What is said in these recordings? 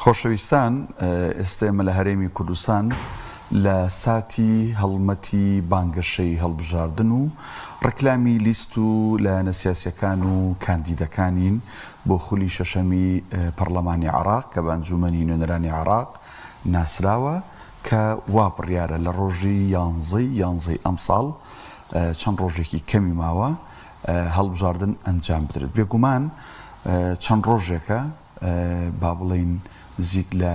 خۆشەویستان ئێستا ئێمە لە هەرێمی کوردستان لە ساتی هەڵمەتی بانگەشەی هەڵبژاردن و ڕێکلامی لیست و لایەنە سیاسیەکان و کاندیدەکانین بۆ خولی شەشەمی پەرلەمانی عێراق کە بە ئەنجومەنی نوێنەرانی عێراق ناسراوە کە وا بڕیارە لە ڕۆژی یانزەی ئەم ساڵ چەند ڕۆژێکی کەمی ماوە هەڵبژاردن ئەنجام بدرێت. بێگومان چەند ڕۆژێکە با بڵین نزیک لە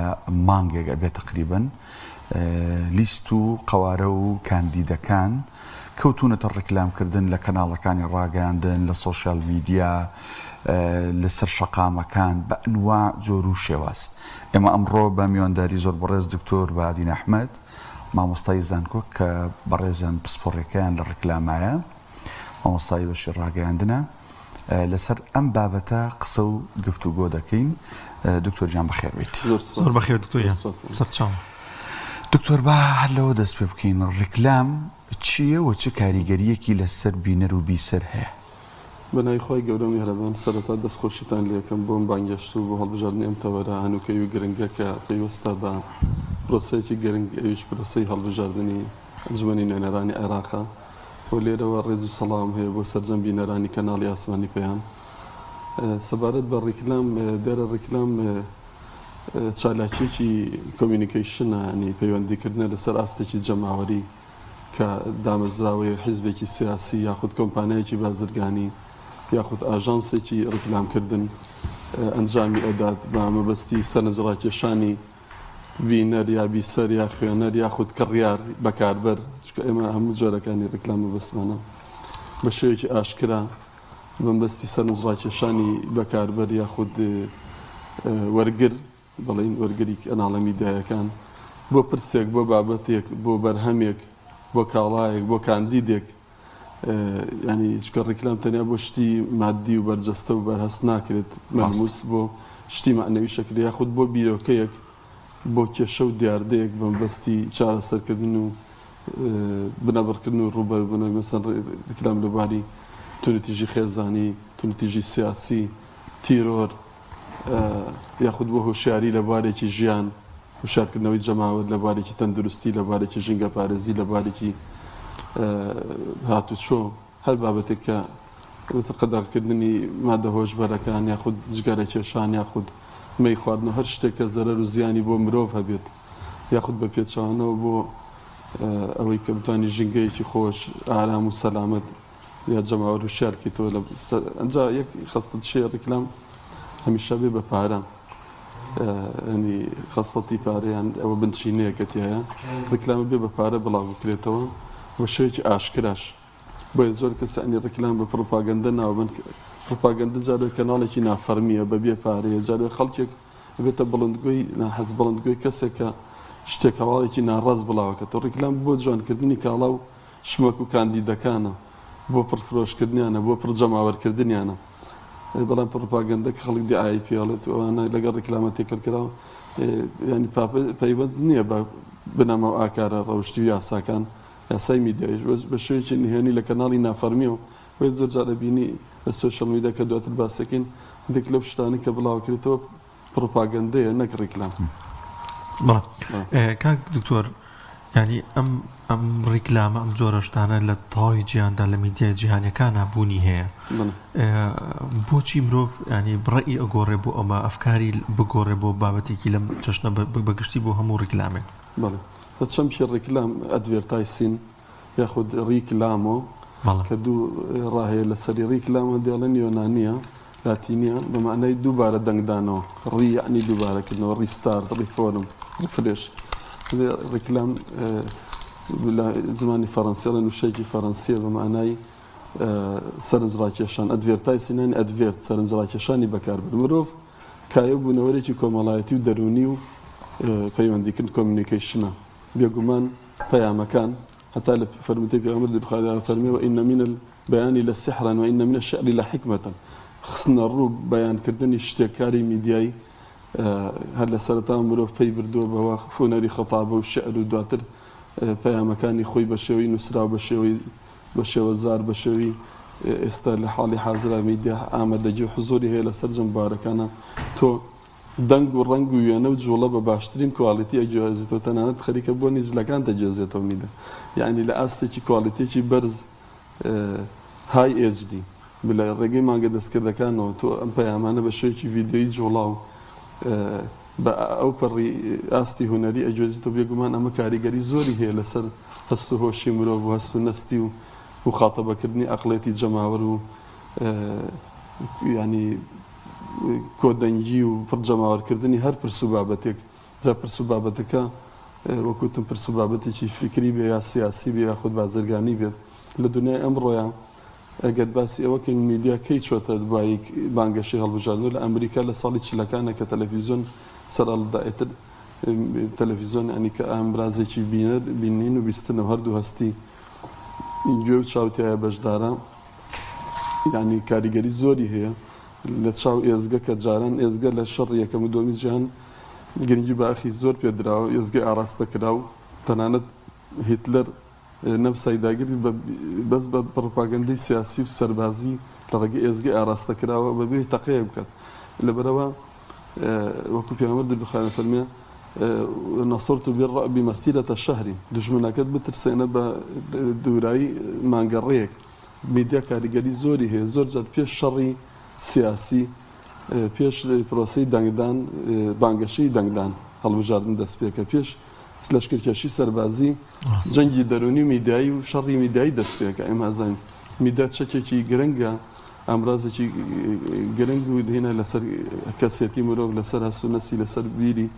مانگێک ئەبێت تقریباً لیست و قەوارە و کاندیدەکان کەوتونەتە ڕێکلامکردن لە کەناڵەکانی ڕاگەیاندن لە سۆشیال میدیا لەسەر شەقامەکان بە ئەنواع جۆر و شێواز. ئێمە ئەمڕۆ بە میوانداری زۆر بەڕێز دکتۆر بەهادین ئەحمەد مامۆستای زانکۆ کە بەڕێزیان پسپۆڕێکەیان لە ڕێکلامایە مامۆستای بەشی ڕاگەیاندنە لەسەر ئەم بابەتە قسە و گفتوگۆ دەکەین. دکتۆر جان بەخێر بیت. زۆر بەخێر دکتۆر جان. دکتۆر با هەر لەوە دەست پێ بکەین ڕێکلام چییە و چه کاریگەریەکی لەسەر بینەر و بیسەر هەیە؟ بەنای خۆی گەورە میهرەبان سەرەتا دەستخۆشیتان لێ یەکەم بۆم بانگەشت و بۆ هەڵبژاردنی ئەم تەوەرە هەنووکەی و گرنگە کە پێویستە بە پرۆسەیەکی گرنگ ئەویش پرۆسەی هەڵبژاردننی ئەنجومەنی نوێنەرانی عێراقە و لێرەوە ڕێز و سەڵام هەیە بۆ سەرجەم بینەرانی کەناڵی ئاسمانی پێیان. سەبارەت بە ڕێکلام دێرە ڕێکلام چالاکیەکی کۆمیونیکیشنە ینی پەیوەندیکردنە لەسەر ئاستێکی جەماوەری کە دامەزراوەیە حیزبێکی سیاسی یاخود کۆمپانیایەکی بازرگانی یاخود ئاژانسێکی ڕێکلامکردن ئەنجامی ئەدات بە مەبەستی سەرنجڕاکێشانی بینەر یا بیسەر یا خوێنەر یاخود کڕیار بەکاربەر ئێمە هەموو جۆرەکانی ڕێکلام مەبەستمانە بە شێوەیەکی ئاشکرا بەمبەستی سەرنجڕاکێشانی بەکاربەر یاخود وەرگر بەڵین وەرگری ئەناڵە میدیایەکان بۆ پرسێک بۆ بابەتێک بۆ بەرهەمێک بۆ کاڵایەک بۆ کاندیدێک ینی چکە ڕێکلام تەنیا بۆ شتی مادی و بەرجەستە و بەرهەست ناکرێت مەلموس بۆ شتی معنەوی شەکل یاخود بۆ بیرۆکەیەک بۆ کێشە و دیاردەیەک بەمبەستی چارەسەرکردن و بنەبڕکردن و ڕوبەربوونەوەی مەسەن ڕێکلام لەباری تونەتیژی خێزانی تونەتیژی سیاسی تیرۆر یاخود بۆ هۆشیاری لە بارێکی ژیان هوشارکردنەوەی جەماوەت لە بارێکی تەندروستی لە بارێکی ژینگە پارێزی لە بارێکی هاتوچۆ هەر بابەتێک کە قەدەغکردنی مادە هۆشبەرەکان یاخود جگەرە کێشان یاخود مەی خواردنەوە هەر شتێک کە زەرەر و زیانی بۆ مرۆڤ هەبێت یاخود بە پێچوانەوە بۆ ئەوەی کە بتوانانی ژینگەیەکی خۆش ئارام و سەلامەت یا جەماوەت هوشیارکەیتەوە ئەنجا یەک خەستە شێ ڕێکلام هەمیشە بێ بە پارە ینی خەستەتی پارەیان ئەوە بنشینەیەکەتی هەیە ڕێکلامە بێ بە پارە بڵاو بکرێتەوە بە شێوەیەکی ئاشکراش بۆیە زۆر کەس ئەنی ڕێکلام بە پڕۆپاگەندە ناوبن پڕۆپاگەندە جارێک کەناڵێکی نافەرمیە بە بێ پارەیە جارێک خەڵکێک بێتە بڵندگۆی ناحەز بڵندگۆی کەسێک کە شتێک هەواڵێکی ناڕاست بڵاوەکەتەوە ڕێکلام بۆ جوانکردنی کاڵا و شمەک و کاندیدەکانە بۆ پڕفرۆشکردنیانە بۆ پڕجەماوەرکردنیانە بەڵام پڕۆپاگەندە کە خەڵک دیعای پێڵێت ئەوانە لەگەڵ ڕێکلامە تێکەڵکراوە ینی پەیوەند نییە بە بنەمە و ئاکارە ڕەوشتی و یاساکان یاسای میدیایش بە شێوەیەکی نهێنی لە کەناڵی نافەرمیەوە بۆیە زۆر جارە بینی لە سۆشیال میدیا کە دواتر باسەکەین هەندێک لەو شتانی کە بڵاوکرێتەوە پڕۆپاگەندەیە نەک ڕێکلام. کاک دکتۆر ینی ئەم ڕێکلامە ئەم جۆرە شتانە لە تەواوی جیهاندا لە میدیای جیهانیەکانە بوونی هەیە بۆچی مرۆڤ ینی بڕێی ئەگۆڕێ بۆ ئەمە ئەفکاری بگۆڕێ بۆ بابەتێکی لەم چەشنە بەگشتی بۆ هەموو ڕێکلامێک؟ بەڵێ چەمشی ڕێکلام ئەدڤێرتایسین یاخود ڕیکلامۆ کە دوو ڕاهەیە لەسەری ڕیکلامە دێڵێن یۆنانیە لاتینیە بە معنای دووبارە دەنگدانەوە ڕی یعنی دووبارەکردنەوە ڕیستارت ڕیفۆرم ڕفرێش ڕێکلام لە زمانی فەڕەنسیە لە نووشەیەکی فەڕەنسیە بە معنای سەرنجڕاکێشان ئەدڤێرتایسینانی ئەدڤێرت سەرنجڕاکێشانی بەکاربێت مرۆڤ کایە بوونەوەرێکی کۆمەڵایەتی و دەرونی و پەیوەندیکردن کۆمیونیکیشنە بێگومان پەیامەکان هەتا لە فەرمووتەی پێغەمبەر دروخوایدا فەرمیوە ئینە من البەیانی لەسحرا وئینە من الشعر لەحیکمەتە خستنە ڕوو بەیانکردنی شتێککاری میدیایی هەر لە سەرەتا مرۆڤ پێی بردووە بەوە فۆنەری خەتابە و شعر و دواتر پەیامەکانی خۆی بە شێوەی نووسراو بە شێوە زار بە شێوی ئێستا لە حاڵی حازرا میدیا ئامادەجی و حزوری هەیە لەسەر جەمبارەکانە تۆ دەنگ و ڕەنگ و وێنە و جوڵە بە باشترین کوالیتی ئەگوێزێتەوە تەنانەت خەریکە بۆ نیزلەکان دەگوێزێتەوە میدە یعنی لە ئاستێکی کوالیتێکی بەرز های HD بلە ڕێگەی مانگە دەستکردەکانەوە تۆ ئەم پەیامانە بە شوێکی ڤیددیۆی جوڵاو بە ئەو پەڕی ئاستی هوەری ئەگوێزیتەوە بێگومان ئەمە کاریگەری زۆری هەیە لەسەر هەست و هۆشی مرۆڤ و هەست و نەستی و مخاتەبەکردنی ئەقڵێتی جەماوەر و ینی کۆدەنگی و پڕجەماوەرکردنی هەر پرس و بابەتێک جا پرس و بابەتەکە وەکوتم پرس و بابەتێکی فکری بێ یا سیاسی بێ یا خود بازرگانی بێت لە دنیای ئەمڕۆیان ئەگەر باسی ئەوەکەین میدیا کەی چۆتە دوایی بانگەشەی هەڵبژاردنەوە لە ئەمریکا لە ساڵی چلەکانە کە تەلەڤیزۆن سەرهەڵدایەتر تەلەڤیزۆن ئەنی کە ئامرازێکی بینین و بیستنەوە هەردوو هەستی گوێ و چاوتیایە بەشدارە ینی کاریگەری زۆری هەیە لە چاو ئێزگە کە جاران ئێزگە لە شەڕ یەکەم و دۆمی جیهان گرنگی باخی زۆر پێدراوە ئێزگەی ئاراستەکرا و تەنانەت هیتلەر نەفسای داگیری بەس بە پڕۆپاگەندەی سیاسی و سەربازی لە ڕێگەی ئێزگەی ئاراستەکراوە بەبێ تەقەیە بکات لەبەرەوە وەکو پێغەمبەر دروخانە فەرمێ نەسڕت بمەسیرەتە شەهری دوژمنەکەت بترسێنە بە دوورایی مانگەڕەیەک میدیا کاریگەری زۆری هەیە زۆر جار پێش شەڕی سیاسی پێش پرۆسی دەنگدان بانگەشەی دەنگدان هەڵبژاردن دەست پێکە پێش لەشکرکێشی سەربازی جەنگی دەرونی میدیایی و شەڕی میدیایی دەست پێکە ئێمە زانین میدیا چەکێکی گرنگە ئامرازێکی گرنگ و هێنە لەسەر کەسێتی مرۆڤ لەسەر هەست و نەسی لەسەر بیری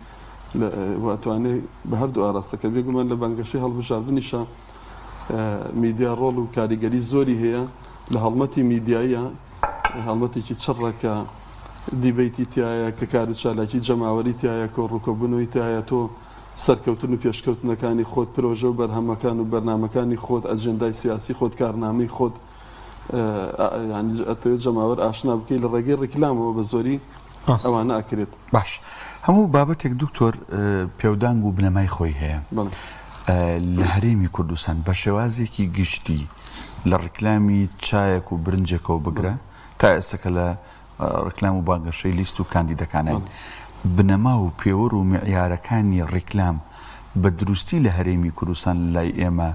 واتوانێت بە هەردوو ئاراستەکە بێگومان لە بانگەشەی هەڵبژاردنیشە میدیا ڕۆڵ و کاریگەری زۆری هەیە لە هەڵمەتی میدیایە هەڵمەتێکی چڕەکە دیبەیتی تایە کە کار و چالاکی جەماوەری تایە کۆ ڕووکەبوونەوەی تایە تۆ سەرکەوتن و پێشکەوتنەکانی خۆت پرۆژە و بەرهەمەکان و بەرنامەکانی خۆت ئەجەندای سیاسی خۆت کارنامەی خۆت ئەتەوێت جەماوەر ئاشنا بکەی لە ڕێگەی ڕێکلامەوە بە زۆری ئەوانە ئەکرێت باش هەموو بابەتێک دکتۆر پێودانگ و بنەمای خۆی هەیە لە هەرێمی کوردستان بە شێوازێکی گشتی لە ڕێکلامی چایەک و برنجێکەوە بگرە تا ئێستاکە لە ڕێکلام و بانگەشەی لیست و کاندیدەکانین بنەما و پێوەڕ و معیارەکانی ڕێکلام بە دروستی لە هەرێمی کوردستان لای ئێمە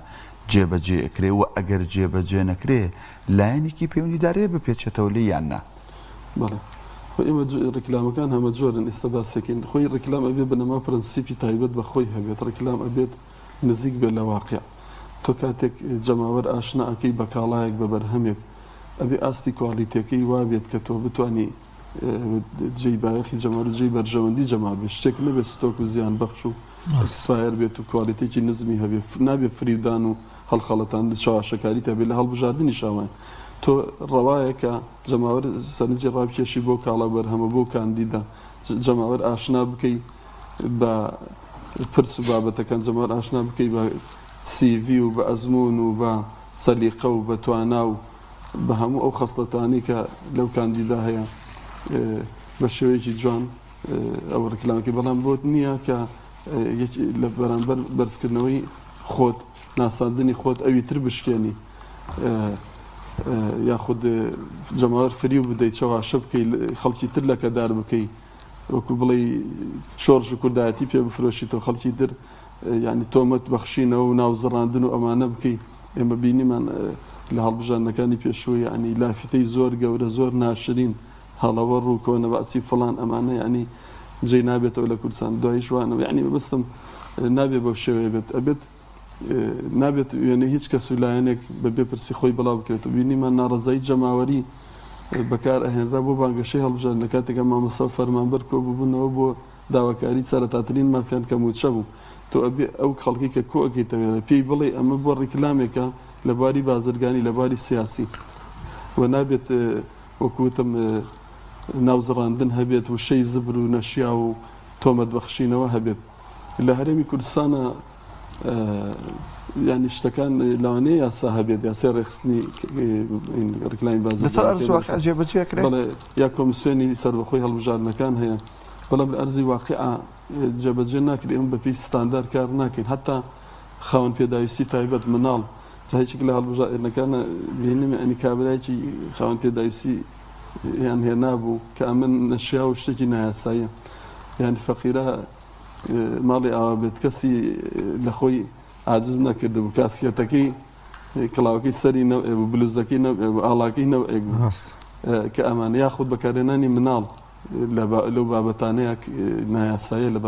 جێبەجێ ئەکرێ و ئەگەر جێبەجێ نەکرێ لایەنێکی پەیوەندیدارەیە بپێچێتەوە لێ یاننا بەڵێ ئێمە ڕێکلامەکان هەمە جۆرن ئێستا باسێکین خۆی ڕێکلام ئەبێ بنەما پرەنسیپی تایبەت بە خۆی هەبێت ڕێکلام ئەبێت نزیک بێت لە واقع تۆ کاتێک جەماوەر ئاشنا ئەەکەی بە کاڵایەک بە بەرهەمێک ئەبێ ئاستی کوالیتەکەی وابێت کە تۆ بتوانی جێی بایەخی جەماوەر جێی بەرژەوەندی جەماوەر بێت شتێک نەبێت ستۆک و زیان بەخش و ئەکسپایر بێت و کوالیتێکی نزمی هەبێت نابێت فریودان و هەڵخەڵەتان شەواشەکاری هەبێت لە هەڵبژاردننی شاوان تۆ ڕەوایە کە جەماوەر سەرنجی ڕابکێشی بۆ کاڵا بەرهەمە بۆ کاندیدا جەماوەر ئاشنا بکەی بە پرس و بابەتەکان جەماوەر ئاشنا بکەی بە CV و بە ئەزمون و بە سەلیقە و بە توانا و بە هەموو ئەو خەستەتانی کە لەو کاندیدا هەیە بە شێوەیەکی جوان ئەو ڕێکلامەکەی بەڵام بۆت نییە کە لە بەرامبەر بەرزکردنەوەی خۆت ناساندنی خۆت ئەوی تر بشکێنی یاخود جەماوەر فری و بدەیت چاواشە بکەی خەڵکی تر لە کەدار بکەی وەکو بڵێ شۆڕژ و کوردایەتی پێ بفرۆشیتەوە خەڵکی تر ینی تۆمەت بەخشینەوە و ناوزەڕاندن و ئەمانە بکەی ئێمە بینیمان لە هەڵبژاردنەکانی پێشووی ینی لافتەی زۆر گەورە زۆر ناشرین هەڵەوە ڕوو کۆنە باسی فڵان ئەمانە ینی جێی نابێتەوە لە کوردستان دوای شوانەوە ینی بەبستم نابێت بەو شێوەیە بێت ئەبێت نابێت وێنە هیچ کەس و لایەنێک بەبێ پرسی خۆی بڵاو بکرێت و بینیمان ناڕەزایی جەماوەری بەکار ئەهێنرا بۆ بانگەشەی هەڵبژاردن لە کاتێکە مامۆستا فەرمانبەر کۆبوونەوە بۆ داواکاری سەرەتاترین مافیان کە موچە بوو تۆ ئەبێ ئەو خەڵکی کە کۆ ئەەکەیتەوێت پێی بڵێ ئەمە بۆ ڕێکلامێکە لە باری بازرگانی لە باری سیاسی و نابێت وەکوتم ناوزڕاندن هەبێت و شەی زبر و نەشیا و تۆمەت بەخشینەوە هەبێت لە هەرێمی کوردستانە ینی شتەکان لەوانەیە یاسا هەبێت یاسای ڕێخستنی ڕێکلامی بازرگانی یا کۆمیسیۆنی سەربەخۆی هەڵبژاردنەکان هەیە بەڵام لە ئەرزی واقعا جێبەجێ ناکرێت ئێمە بەپێی ستاندار کار ناکەین حتا خاوەن پێداویستی تایبەت مناڵ هیچێک لە هەڵبژاردنەکانە بینیمە ئەنی کابرایکی خاوەن پێداویستی یان هێنابوو کە ئەمە نەشیا و شتێکی نایاساییە يعني فقيرة ماڵی ئاوا بێت کەسی لە خۆی عاجز نەکرد بوو کاسکێتەکەی کڵاوەکەی سەری نەوێ بوو بلوزەکەی نەوێ بوو ئاڵاکەی نەوێ بوو کە ئەمانە یاخود بەکارهێنانی مناڵ لەو بابەتانەیە نایاساییە لە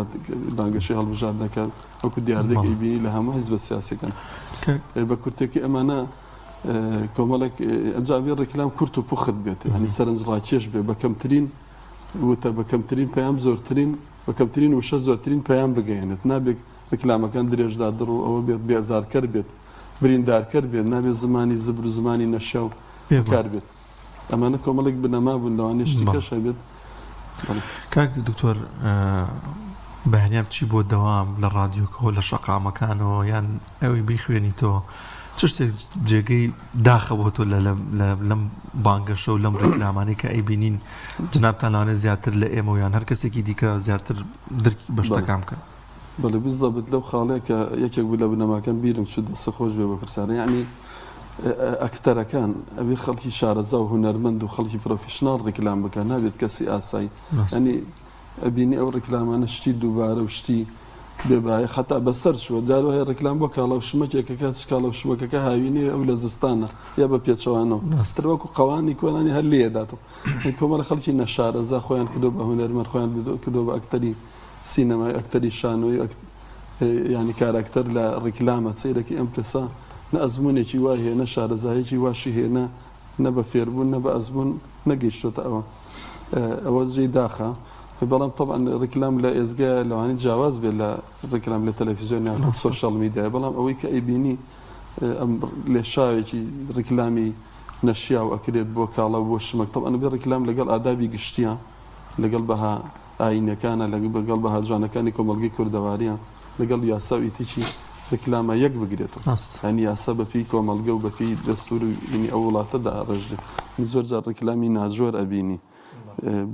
بانگەشەی هەڵبژاردنەکە وەکو دیاردەکەی بینی لە هەموو حیزبە سیاسیەکان بە کورتێکی ئەمانە کۆمەڵێک ئەنجامی ڕێکلام کورت و پوخت بێت هەنی سەرنجڕاکێش بێ بەکەمترین وتە بەکەمترین پەیام زۆرترین بەکەمترین وشە زۆرترین پەیام بگەێنێت نابێت ڕێکلامەکان درێژدا دڕ و ئەوە بێت بێزارکەر بێت بریندارکەر بێت نابێت زمانی زبر و زمانی نەشە و کار بێت ئەمانە کۆمەڵێک بنەما بوون لەوانەیە شتیکەش هەبێت کاک دکتۆر بەهێنیان چی بۆ دەوام لە ڕادیۆکەوە لە شەقامەکانەوە یان ئەوەی بیخوێنیتەوە چ شتێک جێگەی داخە بۆ تۆ لەم بانگەشە و لەم ڕێکلامانەی کە ئەیبینین جنابتان لەوانێت زیاتر لە ئێمە و یان هەر کەسێکی دیکە زیاتر درکی بە شتەکان بکەن بەڵێ بالضبط لەو خاڵەیە کە یەکێک بوو لە بنەماکان بیرم شو دەستە خۆش بێ بە پرسیارە یعنی ئەکتەرەکان ئەوێ خەڵکی شارەزا و هونەرمەند و خەڵکی پرۆفیشناڵ ڕێکلام بکەن نابێت کەسی ئاسایی ئەنی ئەبینی ئەو ڕێکلامانە شتی دووبارە و شتی بێبایە خەتا بەسەر شووە جارۆ هەیە ڕێکلام بۆ کاڵە و شمەکێکەکە کاڵە و شمەکەکە هاوینێ ئەو لە زستانە یا بە پێچەوانەوە ترۆکو قەوانی کۆنانی هەر لێداتەوە کۆمەڵە خەڵکی نەشارەزا خۆیان کردو بە هونەرمەند خۆیان کردو بە ئەکتەری سینەمای ئەکتەری شانۆی ینی کاراکتەر لە ڕێکلامە سەیرەکی ئەم کەسە نە ئەزمونێکی وای هەیە نە شارەزایەکی واشی هێنا نە بە فێربوون نە بە ئەزمون نەگەیشتۆتە ئەوە جێی داخە بەڵام طبعا ڕێکلام لە ئێزگا لەوانی جیاواز بێت لە ڕێکلام لە تەلەڤیزیۆن سۆشیال میدیا بەڵام ئەوەی کە ئەیبینی ئەم لێشاوێکی ڕێکلامی نەشیا و ئەکرێت بۆ کاڵە بۆ شمەک طبعا بێ ڕێکلام لەگەڵ ئادابی گشتیە لەگەڵ بەها ئاینەکانە لەگەڵ بەها جوانەکانی کۆمەڵگەی کوردەواریە لەگەڵ یاسا و ئیتیکی ڕێکلامە یەک بگرێتەوە هەنی یاسا بەپی کۆمەڵگە و بەپی دەستور و ینی ئەو وڵاتەدا ڕێژێت زۆر جار ڕێکلامی ناجۆر ئەبینی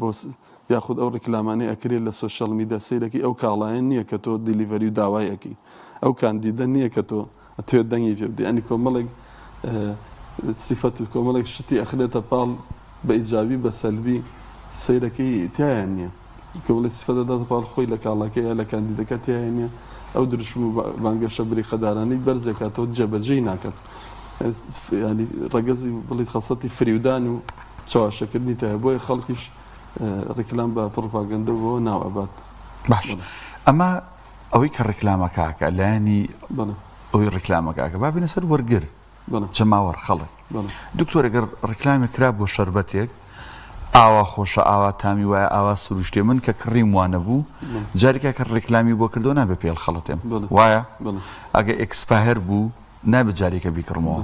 بۆ یاخود ئەو ڕێکلامانەی ئەکرێت لە سۆشیال میدیا سەیرەکی ئەو کاڵایەن نییە کە تۆ دیلیڤەری و داوایەکی ئەو کاندیدە نییە کە تۆ ئەتوێت دەنگی پێ بدەی ئەنی کۆمەڵێک سیفەت و کۆمەڵێک شتی ئەخرێتە پاڵ بە ئیجابی بە سەلبی سەیرەکەی تایان نییە کۆمەڵی سیفەتە داتە پاڵ خۆی لە کاڵەکەی یا لە کاندیدەکە تایان نییە ئەو دروشم و بانگەشە بریخەدارانی بەرزێکاتەوە جێبەجێی ناکات ینی ڕەگەزی بڵیت خەسەتی فریودان و چاواشەکردنی تایە بۆیە خەڵکیش ڕێکلام بە پڕۆپاگەندە بۆ ناوەبات باش ئەمە ئەوەی کە ڕێکلامەکەکە لایانی ئەوی ڕێکلامەکەکە با بینە سەر وەرگر جەماوەڕ خەڵک دکتۆر ئەگەر ڕێکلامی کرا بۆ شەربەتێک ئاوا خۆشە ئاوا تامی وایە ئاوا سروشتێ من کە کڕیم وانە بوو جارێکە کە ڕێکلامی بۆ کردو نابێ پێڵ خەڵەتێم وایە ئەگە ئێکسپاهەر بوو نابێت جارێکە بیکڕمەوە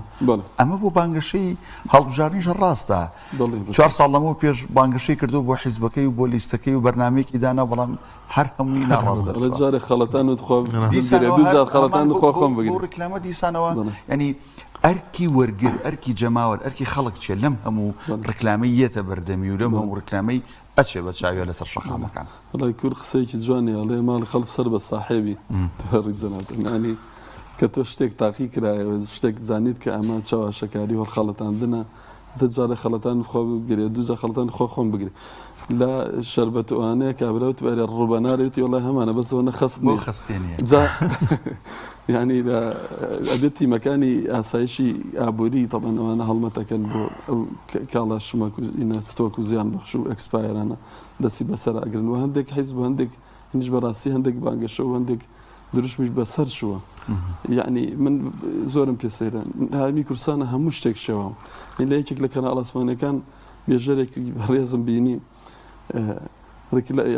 ئەمە بۆ بانگەشەی هەڵبژاردنیشە ڕاستە 4 ساڵ لەمەوە پێش بانگەشەی کردو بۆ حیزبەکەی و بۆ لیستەکەی و بەرنامەیەکی دانا بەڵام هەر هەمووی ناڕاست جارێک خەڵەتان خەڵەتان خۆم بگرێت ڕێکلامە دیسانەوە ینی ئەرکی وەرگر ئەرکی جەماوەر ئەرکی خەڵک چێ لەم هەموو ڕێکلامەی یەتە بەردەمی و لەم هەموو ڕێکلامەی ئەچێ بە چاویە لەسەر شەقامەکان وڵای کورد قسەیەکی جوانی ئەڵێ ماڵی خەڵک سەر بە ساحێبی ڕیزەناتنانی کە تۆ شتێک تاقی کرایەوە شتێک زانیت کە ئەمە چاواشەکاری وە خەڵەتاندنە دەجارە خەڵەتان خۆ بگرێت دوجا خەڵەتان خۆم بگرێت لە شەربەتوانەیە کابراوت بەرێ ڕوبەنارێتی وڵای هەمانە بەسەوە نەخستنی خستێنی ینی ئەبێت تیمەکانی ئاسایشی ئابووری تەبەنەوەانە هەڵمەتەکەن بۆ ئەو کاڵە شمەک ستۆک و زیان بەخش و ئەکسپایرانە دەستی بەسەر ئەگرن و هەندێک حیز بۆ هەندێک هیچ بەڕاستی هەندێک بانگەشە و هەندێک دروشمیش بەسەر شووە یعنی من زۆرم پێسەیرە هامی کورسانە هەموو شتێک شێوە لە یەکێک لە کەناڵ ئاسمانەکان بێژەرێکی ڕێزم بینی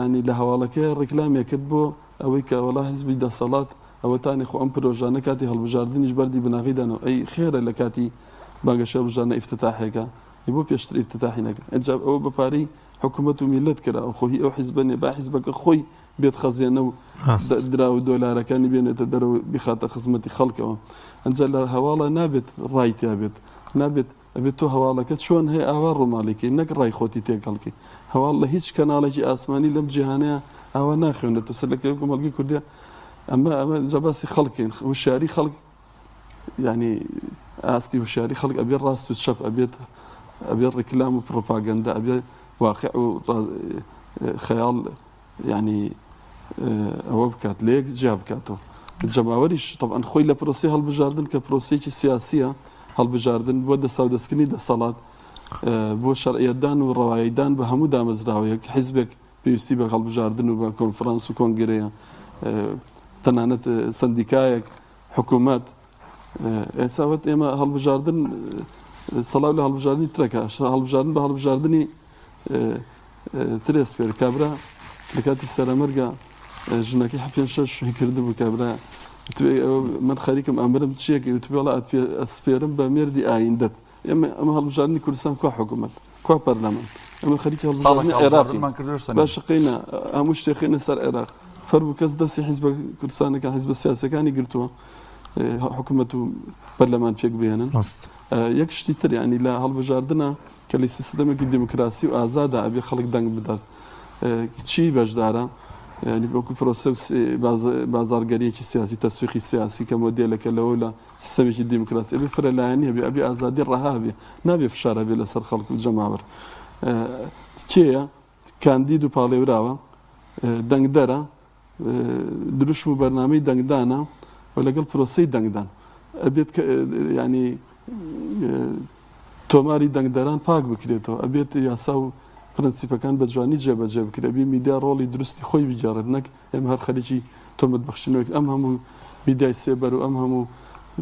ینی لە هەواڵەکە ڕێکلامێک کرد بۆ ئەوەی کە وەڵا حیزبی دەسەڵات ئەوەتانی خۆ ئەم پرۆژانە کاتی هەڵبژاردنیش بەردی بناغیدانەوە ئەی خێرە لە کاتی بانگەشە بژانە ئیفتتاحێکە بۆ پێشتر ئیفتتاحی نەکرد ئەجاب ئەوە بەپارەی حکوومەت و میلەت کرا و خۆی ئەو حیزبەنێ با حیزبەکە خۆی بێت خەزیێنە و درا و دۆلارەکانی بێنێتە دەرەوە بخاتە خزمەتی خەڵکەوە ئەنجا لە هەواڵە نابێت ڕایتیا بێت نابێت ئەبێت تۆ هەواڵەکەت چۆن هەیە ئاوا ڕۆماڵێکی نەک ڕای خۆتی تێکەڵکی هەواڵ لە هیچ کەناڵێکی ئاسمانی لەم جیهانەیە ئاوا ناخوێنێت و سەرەکە کۆمەڵگەی کوردیا ئەمە جەباسی خەڵکین وشاری خەڵک ینی ئاستی وشاری خەڵک ئەبێت ڕاست و شەپ ئەبێت ڕێکلام و پرۆپاگەندە ئەبێت واقع و خەیاڵ يعني ئەوە بکات لە یەک جیا بکاتەوە جەماوەریش طبعا خۆی لە پرۆسی هەڵبژاردن کە پرۆسیەکی سیاسیە هەڵبژاردن بۆ دەسەودەستکردنی دەسەڵات بۆ شەرعیەتدان و ڕەوایەتدان بە هەموو دامەزراوەیەک حیزبێک پێویستی بە هەڵبژاردن و بە کۆنفرانس و کۆنگرەیە تەنانەت سندیکایەک حکوومەت ئێساوت ئێمە هەڵبژاردن سەڵاو لە هەڵبژاردننی ترەکە هەڵبژاردن بە هەڵبژاردننی ترێس پێر کابرا لە کاتی سەرەمەرگە ژنەکەی حپێن شەش کردبوو کابرا من خەریکم ئەمرم چیەکە وتبێڵە ئەسپێرم بە مێردی ئایندەت ئەمە هەڵبژاردننی کوردستان کوا حکوومەت کوا پەرلەمان ئەمە خەریکی هەڵبژاردننی عێراقی باشقینە هەموو شتێخینە سەر عێراق فەرموو کەس دەستی حیزب کوردستانەکە حیزب سیاسەکانی گرتووە حکوومەت و پەرلەمان پێک بێنن یەک شتی تر ینی لە هەڵبژاردنە کە لی سیستەمێکی دیموکراسی و ئازادە ئەبێ خەڵک دەنگ بدات چی بەشدارە ینی بۆکو پرۆسە بازارگەریەکی سیاسی تەسویقی سیاسی کە مۆدێلەکە لەوە لە سیستەمێکی دیموکراسی ئەبێ فرەلایەنی هەبێ ئەبێ ئازادی ڕەها بێ نابێ فشارە بێ لەسەر خەڵک و جەماوەر کێیە کاندید و پاڵێوراوە دەنگدەرە دروشم و بەرنامەی دەنگدانە و لەگەڵ پرۆسەی دەنگدان ئەبێت ینی تۆماری دەنگدەران پاک بکرێتەوە ئەبێت یاسا و پرەنسیپەکان بە جوانی جێبەجێ بکرێت بێ میدیا ڕۆڵی درستی خۆی بگێڕێت نەک ئێمە هەر خەریکی تۆمەت بەخشینەوەی ئەم هەموو میدیای سێبەر و ئەم هەموو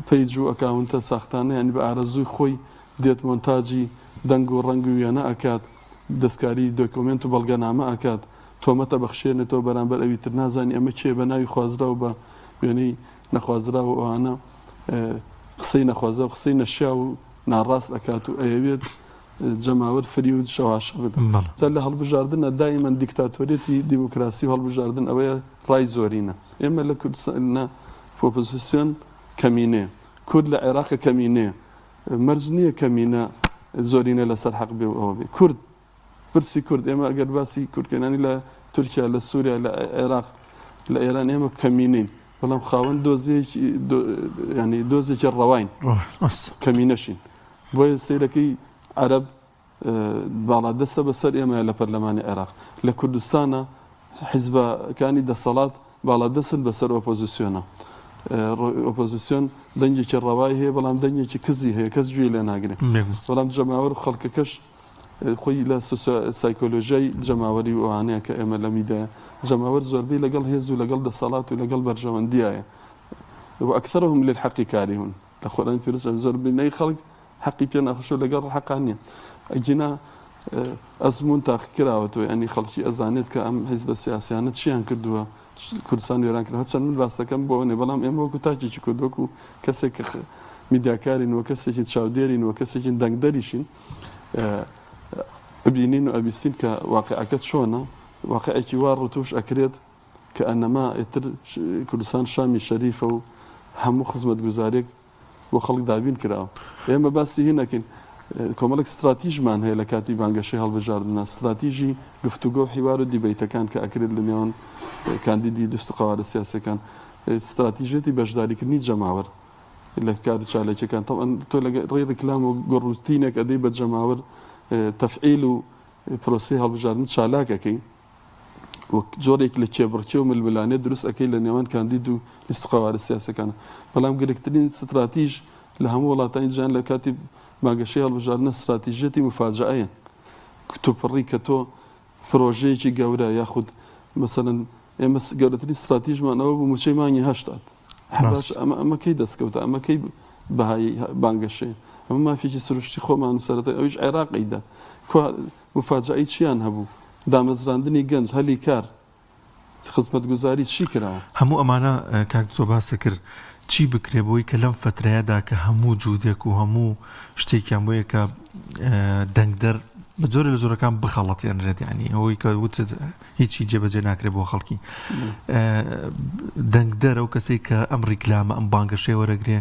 پەیج و ئەکاونتە ساختانە ینی بە ئارەزووی خۆی دێت مۆنتاجی دەنگ و ڕەنگ و وێنە ئەکات دەستکاری دۆکۆمنت و بەڵگەنامە ئەکات تۆمەتە بەخشێنێتەوە بەرامبەر ئەوی تر نازانی ئەمە کێ بە ناوی خوازرا و بە وێنەی نەخوازرا و ئەوانە قسەی نەخوازە و قسەی نەشیا و ناڕاست ئەکات و ئەوێت جەماوەر فری و شەواشە بدەن لە هەڵبژاردنە دائیمەن دیکتاتۆریەتی دیموکراسی و هەڵبژاردن ئەوەیە ڕای زۆرینە ئێمە لە کوردستانە پۆپۆزیسیۆن کەمینێ کورد لە عێراق کەمینێ مەرج نییە کەمینە زۆرینە لەسەر حەق بێ و ئەوە بێ کورد پرسی کورد ئێمە ئەگەر باسی کوردکردانی لە تورکیا لە سووریا لە عێراق لە ئێران ئێمە کەمینین بەڵام خاوەن ینی دۆزێکی ڕەواین کەمینەشین بۆیە سیرەکەی عەرەب باڵا دەستە بەسەر ئێمە لە پەرلەمانی عێراق لە کوردستانە حیزبەکانی دەسەڵات باڵا دەستن بەسەر ئۆپۆزیسیۆنە ئۆپۆزیسیۆن دەنگێکی ڕەوای هەیە بەڵام دەنگێکی کزی هەیە کەس گوێ لێ ناگرێت بەڵام جەماوەر و خەڵکەکەش خۆی لە سایکۆلۆژیای جەماوەری ئەوانەیە کە ئێمە لە میدیە جەماوەر زۆربەی لەگەڵ هێز و لەگەڵ دەسەڵات و لەگەڵ بەرژەوەندیایە وەکثەرهم للحەقی کاریهون لە خۆرانی پیرۆزە زۆربەی خەڵک حەقی پێ ناخۆشە لەگەڵ حەقان نییە ئەگینا ئەزمون تاقی کراوەتەوە ینی خەڵکی ئەزانێت کە ئەم حیزبە سیاسیانە چیان کردووە کوردستان وێران کرد چەند من باسەکەم بۆ نێ بەڵام ئێمە وەکو تاکێکی کردوەک و کەسێک میدیاکارین وە کەسێکی چاودێرین وە کەسێکی دەنگدەریشین ببینین و ئەبیستین کە واقعەکەت چۆنە واقعێکی وا ڕوتوش ئەکرێت کە ئەنەما ئێتر کوردستان شامی شەریفە و هەموو خزمەت گوزارێک بۆ خەڵک دابین کراوە ئێمە باسی هی نەکەین کۆمەڵک استراتیژمان هەیە لە کاتی بانگەشەی هەڵبژاردنە استراتیژی گفتوگۆ و حیوار و دیبەیتەکان کە ئەکرێت لە نێوان کاندیدی دەست و قەوارە سیاسەکان استراتیژێتی بەشداریکردنی جەماوەر لە کار و چالێکەکان تۆ لە ڕێی ڕیکلام و گۆڕوتینێک ئەدەی بە جەماوەر تەفعیل و پرۆسی هەڵبژاردن چالاکەکەی وەک جۆرێک لە کێبڕکێ و ململانێت دروست ئەەکەی لە نێوان کاندید و لیست و قەوارە سیاسەکانە بەڵام گرنگترین استراتیژ لە هەموو وڵاتانی جیهان لە کاتی بانگەشەی هەڵبژاردنە استراتیژێتی مفاجعەیە توپڕی کە تۆ پرۆژەیەکی گەورە یاخود مەسەلەن ئێمە گەورەترین استراتیژمان ئەوە بوو موچەی مانگی هەشتات ئەمە کەی دەستکەوتە ئەمە کەی بەهای بانگەشەیە ئەمە مافێکی سروشتی خۆمان و سەرەتا ئەویش عێراقیدا مفاجعەی چیان هەبوو دامەزراندنی گەنج هەلی کار خزمەت گوزاری چی کراوە هەموو ئەمانە کاک زۆ باسە کرد چی بکرێ بۆی کە لەم فترەیەدا کە هەموو جوودێک و هەموو شتێکیان بۆیە کە دەنگدەر بە جۆرە لە جۆرەکان بخەڵەتیانرێت ینی ئەوەی کە وتت هیچی جێبەجێ ناکرێت بۆ خەڵکی دەنگدەر ئەو کەسێک کە ئەم ڕیکلامە ئەم بانگەشەی وەرەگرێ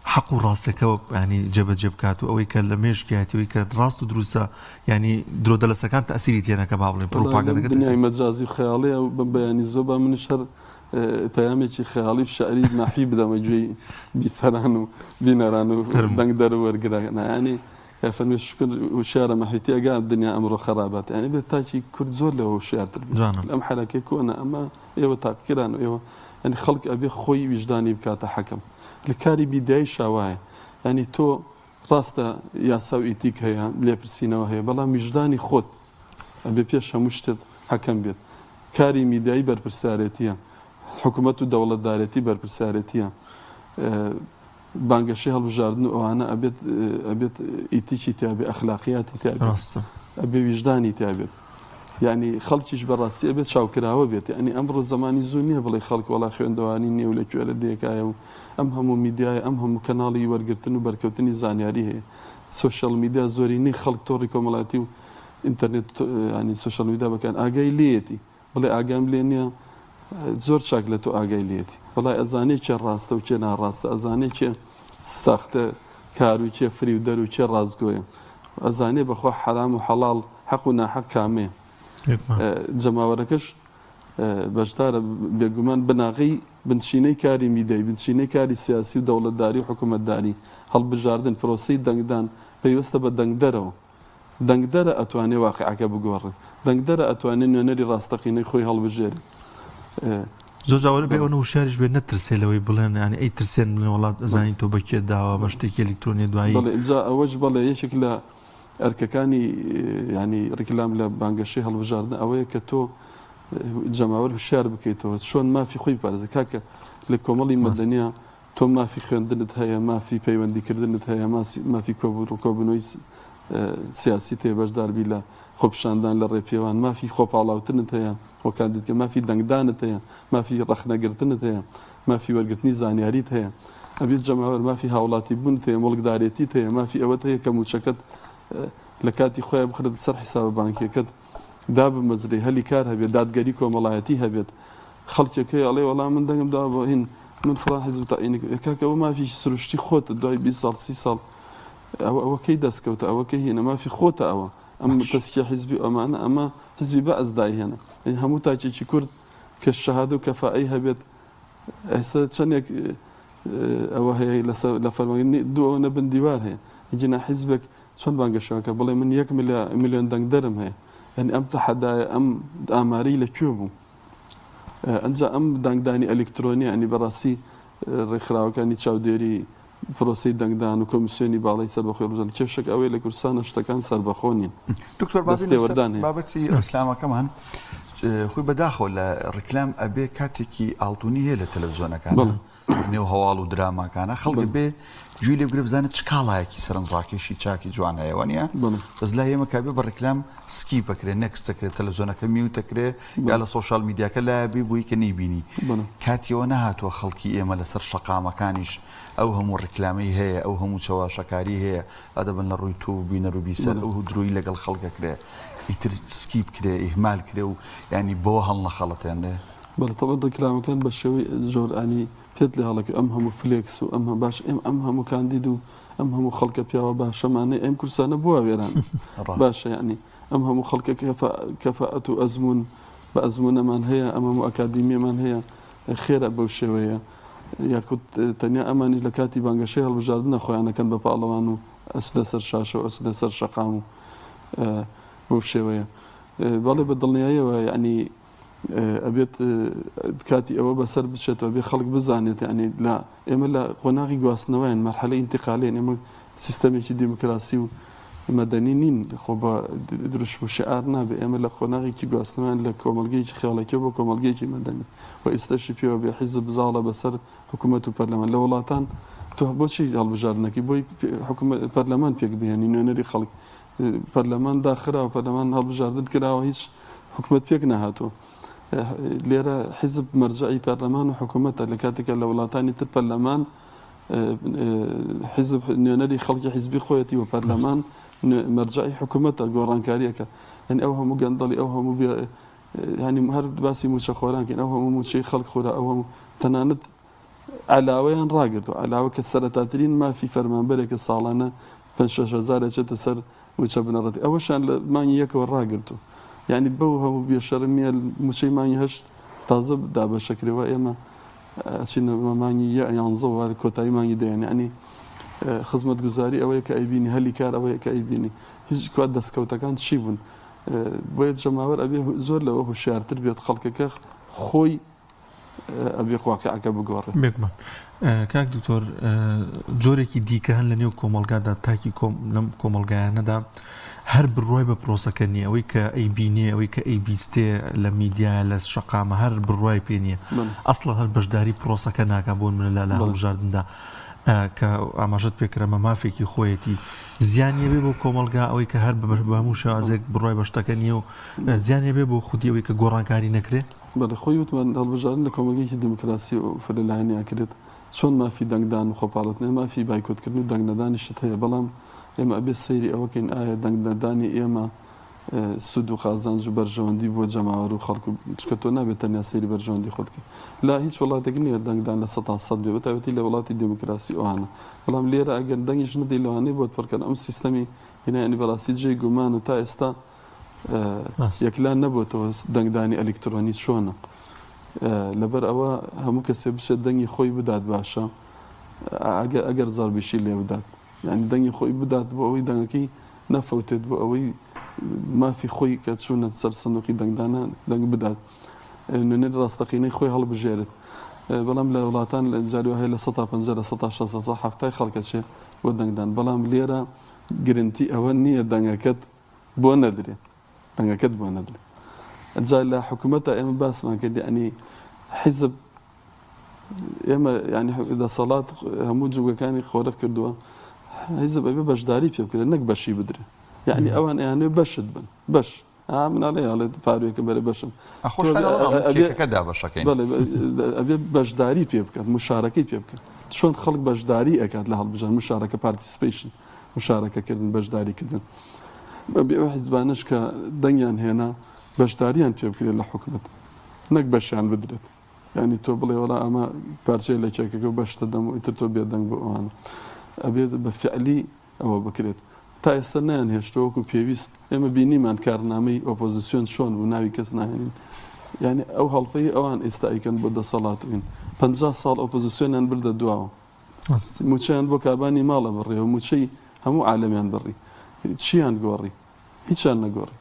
حەق و ڕاستەکەەوە ینی جێبەجێ بکات و ئەوەی کە لە مێژکاتیەوەی کە ڕاست و دروستە ینی درۆدەلەسەکان تەسیری تێنەکە با بڵێن پروپاگەندەکەی مەجازی و خەیاڵی و بە بەیانی زۆر بە منیش هەر پەیامێکی خەیاڵی شعری ناحی بدەمە گوێی بیسەران و بینەران و دەنگدەر وەرگرا ینی فەرمی شکر وشارە مەحیتی ئەگا دنیا ئەمڕۆ خراپات یعنی بێت تاکی کورد زۆر لەوە وشارتر ئەم حەرەکەی کۆنە ئەمە ئێوە تاقیران و ئێوە ینی خەڵک ئەبێ خۆی ویژدانی بکاتە حەکەم لە کاری بیدایی شاوایە ینی تۆ ڕاستە یاسا و ئیتیک هەیە لێپرسینەوە هەیە بەڵام ویژدانی خۆت ئەبێ پێش هەموو شتێت حەکەم بێت کاری میدیایی بەرپرسارەتیە حکوومەت و دەوڵەتدارەتی بەرپرسارەتیە بانگەشەی هەڵبژاردن و ئەوانە ئەبێت ئیتیکی تیابێ ئەخلاقیاتی تیابێت ئەبێ ویژدانی تیابێت یعنی خەڵکیش بەڕاستی ئەبێت چاوکراوە بێت ینی ئەمڕۆ زمانی زوو نییە بڵێ خەڵک وڵا خوێندەوانی نیێ و لەکوێرە دێکایە و ئەم هەموو میدیای ئەم هەموو کەناڵی وەرگرتن و بەرکەوتنی زانیاری هەیە سوشەل میدیا زۆرینەی خەڵک تۆڕی کۆمەڵاتی و ئینتەرنێت ینی سوشەل میدیا بەکەن ئاگای لێتی بڵێ ئاگام لێ نییە زۆر چاک لە تۆ ئاگای لێتی بەڵای ئەزانەی چێ ڕاستە و چێ ناڕاستە ئەزانەی چێ ساختە کار و چێ فری و دەر و چێ ڕازگۆیە ئەزانێ بەخوا حرام و حەڵاڵ حەق و ناحەق کامێ جەماوەرەکەش بەشدارە بێگومان بناغی بنشینەی کاری میدیایی بنشینەی کاری سیاسی و دەوڵەتداری و حکوومەتداری هەڵبژاردن پرۆسەی دەنگدان پێویستە بە دەنگدەرەوە دەنگدەرە ئەتوانێ واقعەکە بگۆڕێ دەنگدەرە ئەتوانێت نوێنەری ڕاستەقینەی خۆی هەڵبژێرێ زۆر جاوەرە بێ ئەوە وشارش بێ نەترسێلەوەی بڵێن ینی ئەی ترسێن بڵێن وڵات ئەزانی تۆ بەکێ داوە بە شتێکی ئەلکترۆنی دوایی جا ئەوەش بەڵێ یەکێک لە ئەرکەکانی ینی ڕیکلام لە بانگەشەی هەڵبژاردن ئەوەیە کە تۆ جەماوەر هوشیار بکەیتەوە چۆن مافی خۆی پارێزە کاکە لە کۆمەڵی مەدەنیا تۆ مافی خوێندنت هەیە مافی پەیوەندیکردنت هەیە مافی کۆبوونەوەی سیاسی تێ بەشداربی لە خۆپشاندان لە ڕێپێوان مافی خۆپاڵاوتنت هەیە وەکاندیت کە مافی دەنگدانت هەیە مافی ڕەخنەگرتنت هەیە مافی وەرگرتنی زانیاریت هەیە ئەبێت جەماوەر مافی هاوڵاتی بوونت هەیە مڵکدارێتیت هەیە مافی ئەوەت هەیە کە موچەکەت لە کاتی خۆیان بخرێت سەر حیسابە بانکیەکەت دا بمەزرەی هەلی کار هەبێت دادگەری کۆمەڵایەتی هەبێت خەڵکێکەکەی ئەڵێ وەڵام من دەنگم دا بۆ هین من فڵان حیزب تاعینی کاکەوە مافی سروشتی خۆتە دوای 20 ساڵ 30 ساڵ ئەوەکەی دەستکەوتە ئەوەکەی هێنە مافی خۆتە ئەوە ئەم تەسکیە حیزبی ئەمانە ئەمە حیزبی بەعز داهێنە هەموو تاکێکی کورد کە شەهادە و کەفائی هەبێت ئێستا چەندێک ئەوە هەیە لە فەرمانگەی دوو نەبن دیوار هەیە جنا حیزبێک چۆن بانگەشەوەکە بڵێ من 1 میلیۆن دەنگدەرم هەیە ینی ئەم تەحەدایە ئەم ئامارەی لەکوێ بوو ئەنجا ئەم دەنگدانی ئەلکترۆنی ئەنی بەڕاستی ڕێکخراوەکانی چاودێری پرۆسی دەنگدان و کۆمیسیۆنی باڵی سەربەخۆی ڕژان کێشێک ئەوەی لە کوردستانە شتەکان سەربەخۆنین دکتۆر بابەتی ڕکلامەکەمان خۆی بەداخۆ لە ڕکلام ئەبێ کاتێکی ئاڵتونی هەیە لە تەلەڤیزۆنەکان نێو هەواڵ و دراماکانە خەڵک بێ جوی لێ بگرێ بزانێت چ کاڵایەکی سەرنجڕاکێشی چاکی جوان هەیە نیە بەس لای ئێمە کابێ بە ڕکلام سکیپ بکرێت نەکسەکرێت تەلەڤیزۆنەکە میوتەکرێ یا لە سۆشال میدیاکە لایبی بووی کە نەیبینی کاتیەوە نەهاتووە خەڵکی ئێمە لەسەر شەقامەکانیش ئەو هەموو ڕکلامەی هەیە ئەو هەموو چاواشەکاری هەیە ئەدەبن لە ڕووی تۆ بینە ڕووبی سەر ئەو دروی لەگەڵ خەڵکەکرێ ئیتر سکیپ کرێ ئیهمال کرێ و ینی بۆ هەڵ نەخەڵەتێنێ بەڵێ ڕکلامەکان بە شێوەی زۆر ئانی پێت لە هەڵەکە ئەم هەموو فلێکس و ئەم باش ئەم هەموو کاندید و ئەم هەموو خەڵکە پیاوە باشەمانەی ئەم کورسانە بووە وێران باشە یعنی ئەم هەموو خەڵکە کەفاءەت و ئەزمون بە ئەزمونەمان هەیە ئەم هەموو ئەکادیمیەمان هەیە خێرە بەو شێوەیە یاکوت تەنیا ئەمانی لە کاتی بانگەشەی هەڵبژاردنە خۆیانەکەن بە پاڵەوان و ئەس لەسەر شاشە و ئەس لەسەر شەقام و بەو شێوەیە بەڵێ بە دڵنیاییەوە یعنی ئەبێت کاتی ئەوە بەسەر بچێتەوە بێ خەڵک بزانێت ینی لە ئێمە لە قۆناغی گواستنەوەیان مەرحەلەی ئینتیقالین ئێمە سیستەمێکی دیموکراسی و مەدەنی نین خۆ بە دروست و شعار نابێ ئێمە لە قۆناغێکی گواستنەوەیان لە کۆمەلگەیەکی خێڵەکە بۆ کۆمەلگەیەکی مەدەنی و ئێستاشی پێوە بێ حیزب بزاڵە بەسەر حکوومەت و پەرلەمان لە وڵاتان تۆ بۆچی هەڵبژاردنەکەی بۆی پەرلەمان پێک بهێنی نوێنەری خەڵک پەرلەمان داخرا و پەرلەمان هەڵبژاردن کراوە هیچ حکوومەت پێک نەهاتوە لێرە حیزب مەرجعی پەرلەمان و حکوومەتە لە کاتێکە لە وڵاتانی تر پەرلەمان حیزب نوێنەری خەڵکی حیزبی خۆیەتی و پەرلەمان مەرجعی حکوومەتە گۆڕانکاریەکە ئەن ئەو هەموو گەندەڵی ئەو هەموو ینی هەر باسی موچە خۆرانکەین ئەو هەموو موچەی خەڵک خۆرا ئەو هەموو تەنانەت علاوەیان ڕاگرتو علاوە کە سەرەتاترین مافی فەرمانبەرێکە ساڵانە 5,000 چێتە سەر موچە بنەڕەتی ئەوەشان لە مانگی یەکەوە ڕاگرتو یعنی بەو هەموو بێشەرمیە موچەی مانگی هەشت تازە دابەشەکرێەوە ئێمە ئەچینە مانگی 11 کۆتایی مانگی دەیان ینی خزمەت گوزاری ئەوەیە کە ئەیبینی هەلی کار ئەوەیە کە ئەیبینی هیچ کوات دەستکەوتەکان چی بوون بۆیە جەماوەر ئەبێ زۆر لەوە هوشیارتر بێت خەڵکەکە خۆی ئەبێ واقعەکە بگۆڕێت. بێگومان کاک دکتۆر جۆرێکی دیکە هەن لە نێو کۆمەلگادا تاکی لەم کۆمەلگایانەدا هەر بڕوای بە پرۆسەکە نییە ئەوەی کە ئەیبینێ ئەوەی کە ئەیبیستێ لە میدیا لە شەقامە هەر بڕوای پێ نییە ئەسڵەن هەر بەشداری پرۆسەکە ناکە بۆن من لە هەڵبژاردندا کە ئاماژەت پێکرەمە مافێکی خۆیەتی زیانیە بێ بۆ کۆمەلگا ئەوەی کە هەر بە هەموو شازێک بڕای بەشتەکە نییە و زیانیە بێ بۆ خودی ئەوەی کە گۆڕانکاری نەکرێت بەڵێ خۆی وتمان هەڵبژاردن لە کۆمەلگەیەکی دموکراسی و فەرلایەنی ئەکرێت چۆن مافی دەنگدان و خۆپاڵەتنێ مافی بایکۆتکردن و دەنگنەدانیشت هەیە بەڵام ئێمە ئەبێ سەیری ئەوەکەین ئایا دەنگنەدانی ئێمە سود و خازانج و بەرژەوەندی بۆ جەماوەر و خەڵک چکە تۆ نابێت تەنیا سەیری بەرژەوەندی خۆتکە لا هیچ وڵاتێک نییە دەنگدان لە 100% بێ بەتایبەتی لە وڵاتی دموکراسی ئەوانە بەڵام لێرە ئەگەر دەنگیش نەدەی لەوانەیە بۆت پڕکەن ئەم سیستەمی هێنایانی بەڕاستی جێی گومان و تا ئێستا یەکلان نەبووەوە دەنگدانی ئەلکترۆنی چۆنە لەبەر ئەوە هەموو کەسێ بچێت دەنگی خۆی بدات باشە ئەگەر زاربیشی لێ بدات یعنی دەنگی خۆی بدات بۆ ئەوەی دەنگەکەی نەفەوتێت بۆ ئەوەی مافی خۆی کە چوونە سەر سندوقی دەنگدانە دەنگ بدات نوێنێت ڕاستەقینەی خۆی هەڵبژێرێت بەڵام لە وڵاتان لە جاروە هەیە لە 150 لە 160 هەفتای خەڵکەچێ بۆ دەنگدان بەڵام لێرە گرنتی ئەوە نییە دەنگەکەت بۆ نەدرێت دەنگەکەت بۆ نەدرێت جا لە حکوومەتە ئێمە باسمان کرد ینی حیزب ئێمە ینی دەسەڵات هەموو جوگەکانی خۆرە کردووە حیزب ئەبێ بەشداری پێ بکرێت نەک بەشی بدرێت یعنی ئەوان ئەیانێ بەشت بن بەش مناڵێ پارێکە بەرە بەشم خۆشەکەدا بەشەکەین ئەبێ بەشداری پێ بکات مشارەکەی پێ بکات چۆن خەڵک بەشداری ئەکات لە هەڵبژان مشارەکە پارتیسپیشن مشارەکەکردن بەشداریکردن بەبێ ئەو حیزبانش کە دەنگیان هێنا بەشداریان پێ بکرێت لە حکوومەت نەک بەشیان بدرێت ینی تۆ بڵێ وەڵا ئەمە پارچەی لە کێکەکە و بەشتە دەم و ئیتر تۆ بێدەنگ بۆ ئەوانە ئەبێت بە فعلی ئەوە بکرێت تا ئێستا نیان هێشتەوەکو پێویست ئێمە بینیمان کارنامەی ئۆپۆزیسیۆن چۆن بوو ناوی کەس ناهێنین یعنی ئەو هەڵپەی ئەوان ئێستا ئیکەن بۆ دەسەڵاتوین 50 ساڵ ئۆپۆزیسیۆنیان بردە دواوە موچیان بۆ کابانی ماڵە بڕێ و موچەی هەموو عالەمیان بڕی چیان گۆڕی هیچیان نەگۆڕی